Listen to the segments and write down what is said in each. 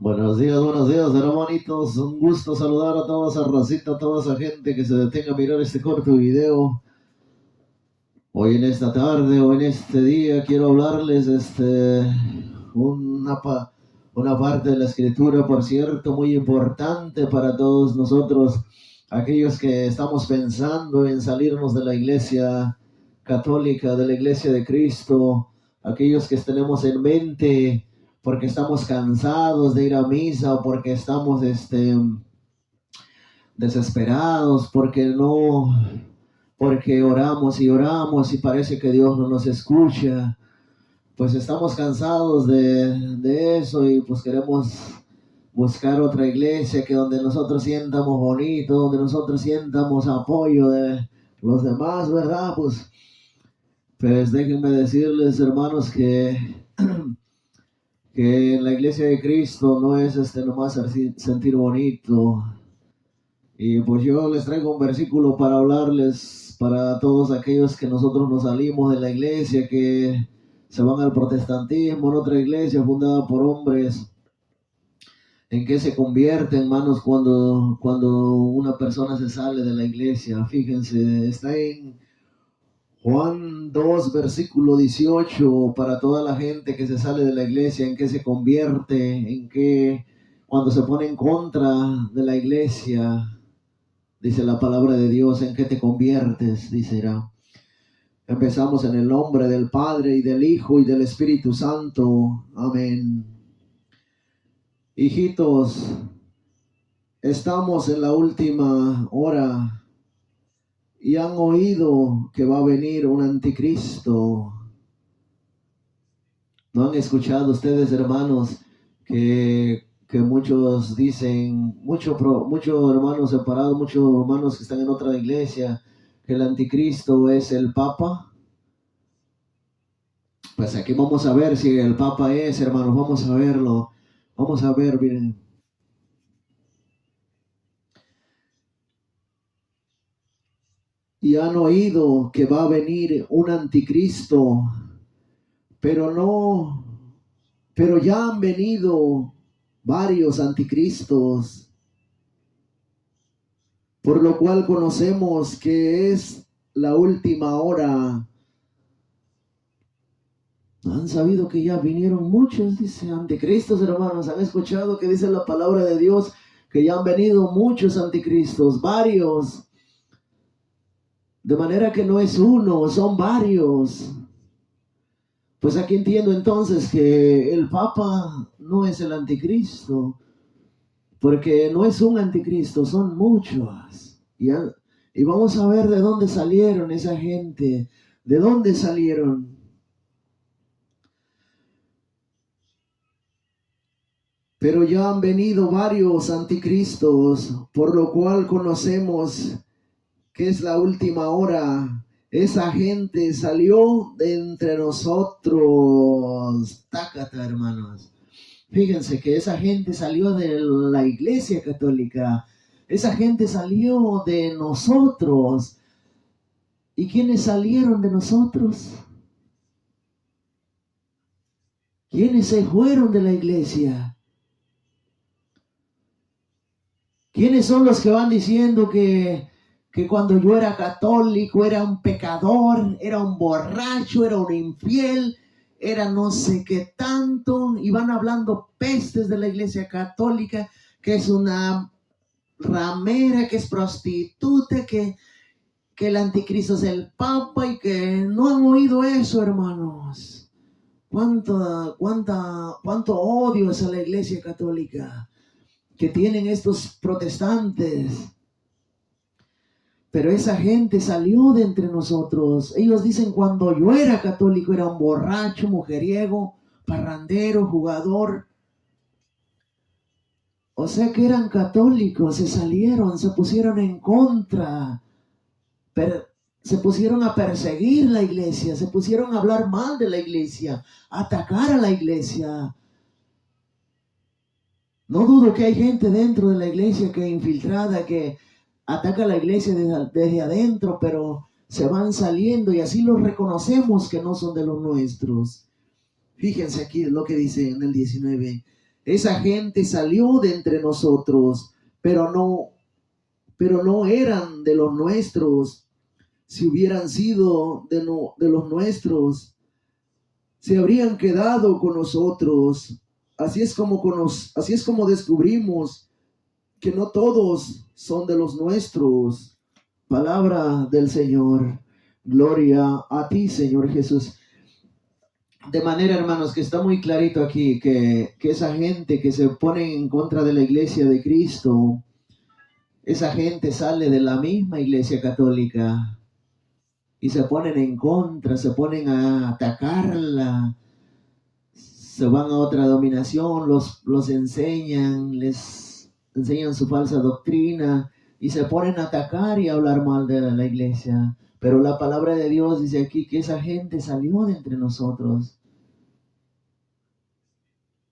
Buenos días, hermanitos. Un gusto saludar a toda esa racita, a toda esa gente que se detenga a mirar este corto video. Hoy en esta tarde o en este día quiero hablarles una parte de la escritura, por cierto, muy importante para todos nosotros, aquellos que estamos pensando en salirnos de la iglesia católica, de la iglesia de Cristo, aquellos que tenemos en mente porque estamos cansados de ir a misa o porque estamos desesperados, porque oramos y parece que Dios no nos escucha. Pues estamos cansados de eso y pues queremos buscar otra iglesia que donde nosotros sientamos bonito, donde nosotros sientamos apoyo de los demás, ¿verdad? Pues déjenme decirles, hermanos, que en la iglesia de Cristo no es nomás sentir bonito. Y pues yo les traigo un versículo para hablarles para todos aquellos que nosotros nos salimos de la iglesia, que se van al protestantismo, en otra iglesia fundada por hombres. ¿En qué se convierte, hermanos, cuando una persona se sale de la iglesia? Fíjense, está en Juan 2, versículo 18, para toda la gente que se sale de la iglesia, ¿en qué se convierte? ¿En qué? Cuando se pone en contra de la iglesia, dice la palabra de Dios, ¿en qué te conviertes? Dice, empezamos en el nombre del Padre y del Hijo y del Espíritu Santo. Amén. Hijitos, estamos en la última hora y han oído que va a venir un anticristo. ¿No han escuchado ustedes, hermanos, que muchos dicen, muchos hermanos separados, muchos hermanos que están en otra iglesia, que el anticristo es el Papa? Pues aquí vamos a ver si el Papa es, hermanos, vamos a verlo. Vamos a ver, miren. Y han oído que va a venir un anticristo, pero ya han venido varios anticristos, por lo cual conocemos que es la última hora. Han sabido que ya vinieron muchos, dice, anticristos, hermanos. Han escuchado que dice la palabra de Dios que ya han venido muchos anticristos, varios. De manera que no es uno, son varios. Pues aquí entiendo entonces que el Papa no es el anticristo, porque no es un anticristo, son muchos. Y vamos a ver de dónde salieron esa gente, de dónde salieron. Pero ya han venido varios anticristos, por lo cual conocemos que es la última hora. Esa gente salió de entre nosotros. Tácata, hermanos. Fíjense que esa gente salió de la iglesia católica. Esa gente salió de nosotros. ¿Y quiénes salieron de nosotros? ¿Quiénes se fueron de la iglesia? ¿Quiénes son los que van diciendo que cuando yo era católico era un pecador, era un borracho, era un infiel, era no sé qué tanto? Y van hablando pestes de la iglesia católica, que es una ramera, que es prostituta, que el anticristo es el Papa, y que no han oído eso, hermanos. ¿Cuánto odio es a la iglesia católica que tienen estos protestantes? Pero esa gente salió de entre nosotros. Ellos dicen, cuando yo era católico era un borracho, mujeriego, parrandero, jugador. O sea que eran católicos, se salieron, se pusieron en contra, se pusieron a perseguir la iglesia, se pusieron a hablar mal de la iglesia, a atacar a la iglesia. No dudo que hay gente dentro de la iglesia que es infiltrada, que ataca a la iglesia desde adentro, pero se van saliendo y así los reconocemos que no son de los nuestros. Fíjense aquí lo que dice en el 19. Esa gente salió de entre nosotros, pero no eran de los nuestros. Si hubieran sido de los nuestros, se habrían quedado con nosotros. Así es como descubrimos que no todos son de los nuestros. Palabra del Señor. Gloria a ti, Señor Jesús. De manera, hermanos, que está muy clarito aquí que esa gente que se pone en contra de la iglesia de Cristo, esa gente sale de la misma iglesia católica y se ponen en contra, se ponen a atacarla, se van a otra dominación, los enseñan, les enseñan su falsa doctrina y se ponen a atacar y a hablar mal de la iglesia. Pero la palabra de Dios dice aquí que esa gente salió de entre nosotros.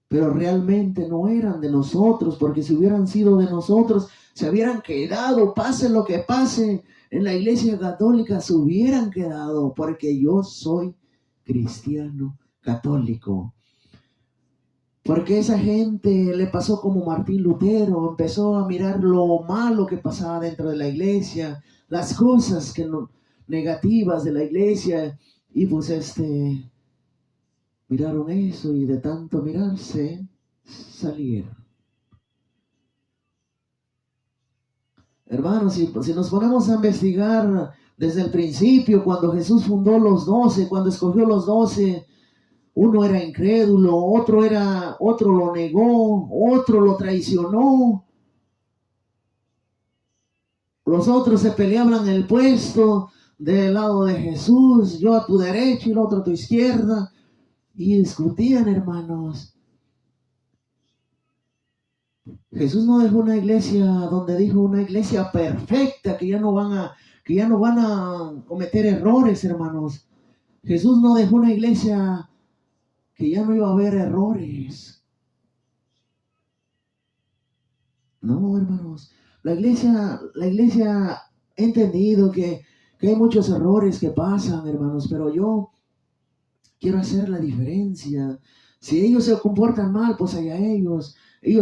Pero realmente no eran de nosotros, porque si hubieran sido de nosotros, se hubieran quedado, pase lo que pase, en la iglesia católica se hubieran quedado, porque yo soy cristiano católico. Porque esa gente le pasó como Martín Lutero, empezó a mirar lo malo que pasaba dentro de la iglesia, las cosas negativas de la iglesia, y pues miraron eso y de tanto mirarse salieron. Hermanos, si nos ponemos a investigar desde el principio, cuando Jesús fundó los 12, cuando escogió los 12, uno era incrédulo, otro lo negó, otro lo traicionó. Los otros se peleaban el puesto del lado de Jesús, yo a tu derecha y el otro a tu izquierda, y discutían, hermanos. Jesús no dejó una iglesia donde dijo una iglesia perfecta, que ya no van a cometer errores, hermanos. Jesús no dejó una iglesia que ya no iba a haber errores. No, hermanos. La iglesia ha entendido que hay muchos errores que pasan, hermanos, pero yo quiero hacer la diferencia. Si ellos se comportan mal, pues allá ellos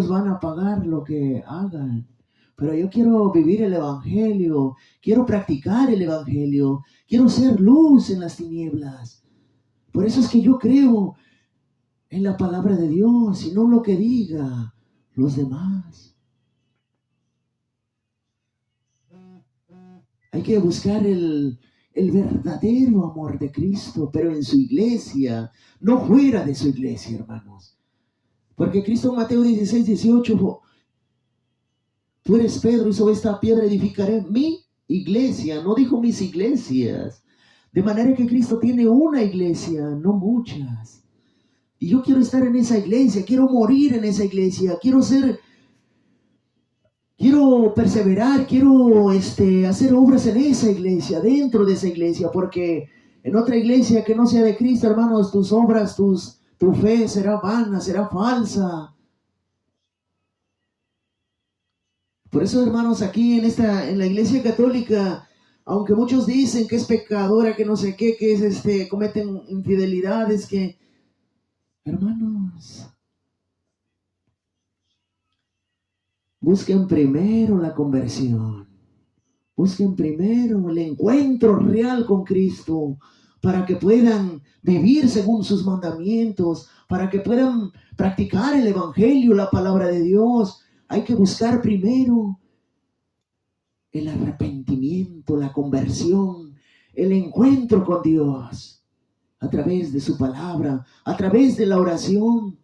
van a pagar lo que hagan. Pero yo quiero vivir el evangelio, quiero practicar el evangelio, quiero ser luz en las tinieblas. Por eso es que yo creo en la palabra de Dios y no lo que diga los demás. Hay que buscar el verdadero amor de Cristo, pero en su iglesia, no fuera de su iglesia, hermanos. Porque Cristo en Mateo 16, 18, tú eres Pedro y sobre esta piedra edificaré mi iglesia, no dijo mis iglesias. De manera que Cristo tiene una iglesia, no muchas. Y yo quiero estar en esa iglesia, quiero morir en esa iglesia, quiero perseverar, quiero hacer obras en esa iglesia, dentro de esa iglesia, porque en otra iglesia que no sea de Cristo, hermanos, tus obras, tu fe será vana, será falsa. Por eso, hermanos, aquí en la iglesia católica, aunque muchos dicen que es pecadora, que no sé qué, que es cometen infidelidades, que, hermanos, busquen primero la conversión. Busquen primero el encuentro real con Cristo para que puedan vivir según sus mandamientos, para que puedan practicar el evangelio, la palabra de Dios. Hay que buscar primero el arrepentimiento, la conversión, el encuentro con Dios a través de su palabra, a través de la oración,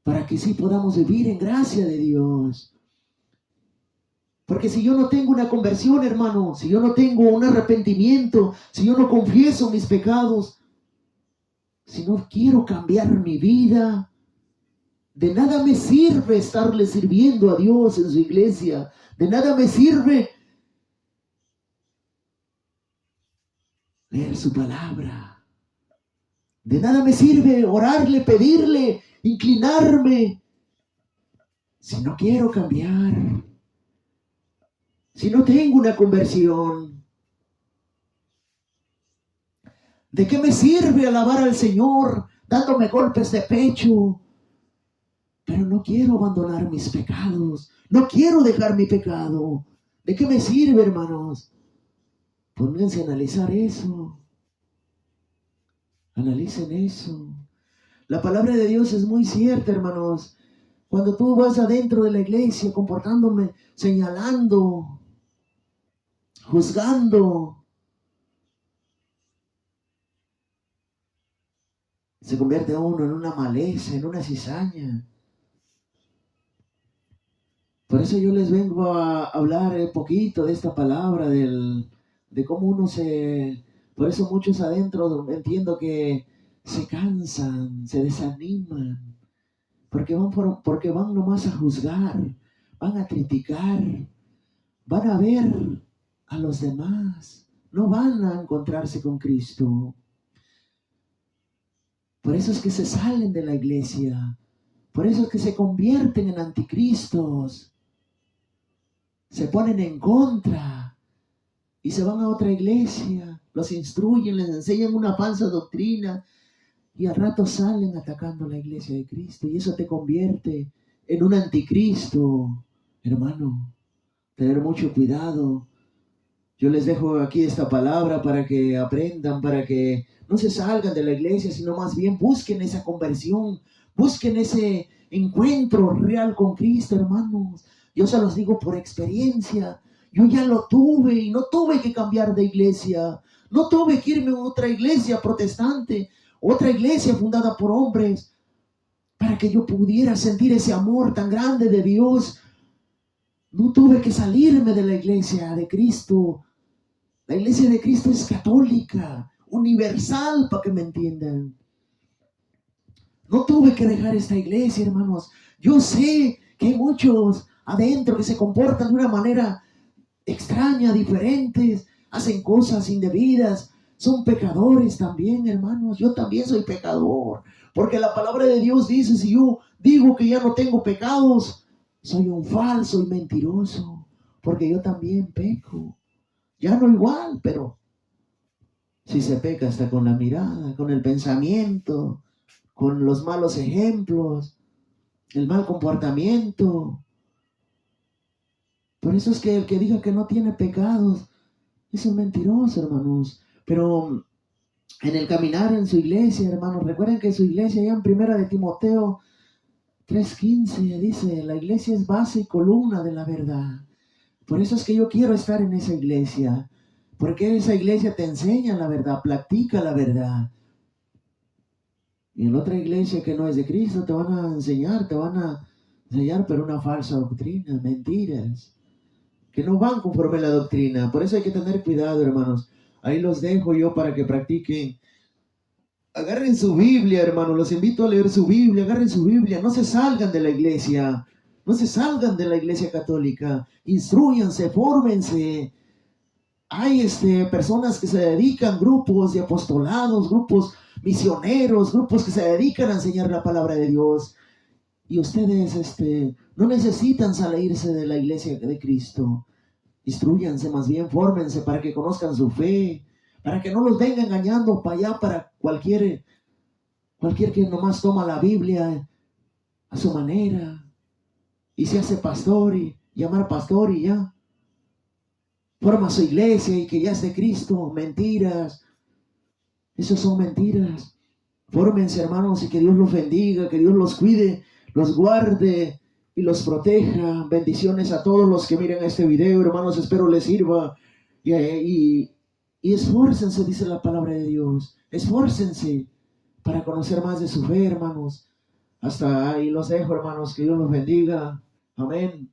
para que sí podamos vivir en gracia de Dios. Porque si yo no tengo una conversión, hermano, si yo no tengo un arrepentimiento, si yo no confieso mis pecados, si no quiero cambiar mi vida, de nada me sirve estarle sirviendo a Dios en su iglesia. De nada me sirve leer su palabra. De nada me sirve orarle, pedirle, inclinarme, si no quiero cambiar. Si no tengo una conversión, ¿de qué me sirve alabar al Señor dándome golpes de pecho? pero no quiero abandonar mis pecados. No quiero dejar mi pecado. ¿De qué me sirve, hermanos? Pónganse a analizar eso. Analicen eso. La palabra de Dios es muy cierta, hermanos. Cuando tú vas adentro de la iglesia comportándome, señalando, juzgando, se convierte uno en una maleza, en una cizaña. Por eso yo les vengo a hablar un poquito de esta palabra, de cómo uno se... Por eso muchos adentro entiendo que se cansan, se desaniman, porque van nomás a juzgar, van a criticar, van a ver a los demás, no van a encontrarse con Cristo. Por eso es que se salen de la iglesia, por eso es que se convierten en anticristos, se ponen en contra y se van a otra iglesia, los instruyen, les enseñan una falsa doctrina y al rato salen atacando la iglesia de Cristo y eso te convierte en un anticristo. Hermano, tener mucho cuidado. Yo les dejo aquí esta palabra para que aprendan, para que no se salgan de la iglesia, sino más bien busquen esa conversión, busquen ese encuentro real con Cristo, hermanos. Yo se los digo por experiencia. Yo ya lo tuve y no tuve que cambiar de iglesia. No tuve que irme a otra iglesia protestante, otra iglesia fundada por hombres, para que yo pudiera sentir ese amor tan grande de Dios. No tuve que salirme de la iglesia de Cristo. La iglesia de Cristo es católica, universal, para que me entiendan. No tuve que dejar esta iglesia, hermanos. Yo sé que hay muchos adentro que se comportan de una manera extraña, diferentes, hacen cosas indebidas, son pecadores también, hermanos. Yo también soy pecador, porque la palabra de Dios dice, si yo digo que ya no tengo pecados, soy un falso y mentiroso, porque yo también peco. Ya no igual, pero si se peca hasta con la mirada, con el pensamiento, con los malos ejemplos, el mal comportamiento. Por eso es que el que diga que no tiene pecados es un mentiroso, hermanos. Pero en el caminar en su iglesia, hermanos, recuerden que su iglesia, ya en 1 de Timoteo 3:15, dice, la iglesia es base y columna de la verdad. Por eso es que yo quiero estar en esa iglesia, porque esa iglesia te enseña la verdad, practica la verdad. Y en otra iglesia que no es de Cristo te van a enseñar, pero una falsa doctrina, mentiras, que no van conforme a la doctrina. Por eso hay que tener cuidado, hermanos. Ahí los dejo yo para que practiquen. Agarren su Biblia, hermanos. Los invito a leer su Biblia. Agarren su Biblia. No se salgan de la iglesia. No se salgan de la iglesia católica. Instrúyanse, fórmense. Hay personas que se dedican, grupos de apostolados, grupos misioneros, grupos que se dedican a enseñar la palabra de Dios. Y ustedes no necesitan salirse de la iglesia de Cristo. Instrúyanse, más bien fórmense para que conozcan su fe, para que no los venga engañando para allá, para cualquier que nomás toma la Biblia a su manera y se hace pastor y llamar pastor y ya forma su iglesia y que ya es de Cristo. Mentiras, esos son mentiras. Fórmense, hermanos, y que Dios los bendiga, que Dios los cuide, los guarde y los proteja. Bendiciones a todos los que miren este video, hermanos. Espero les sirva. Y esfuércense, dice la palabra de Dios. Esfuércense para conocer más de su fe, hermanos. Hasta ahí los dejo, hermanos. Que Dios los bendiga. Amén.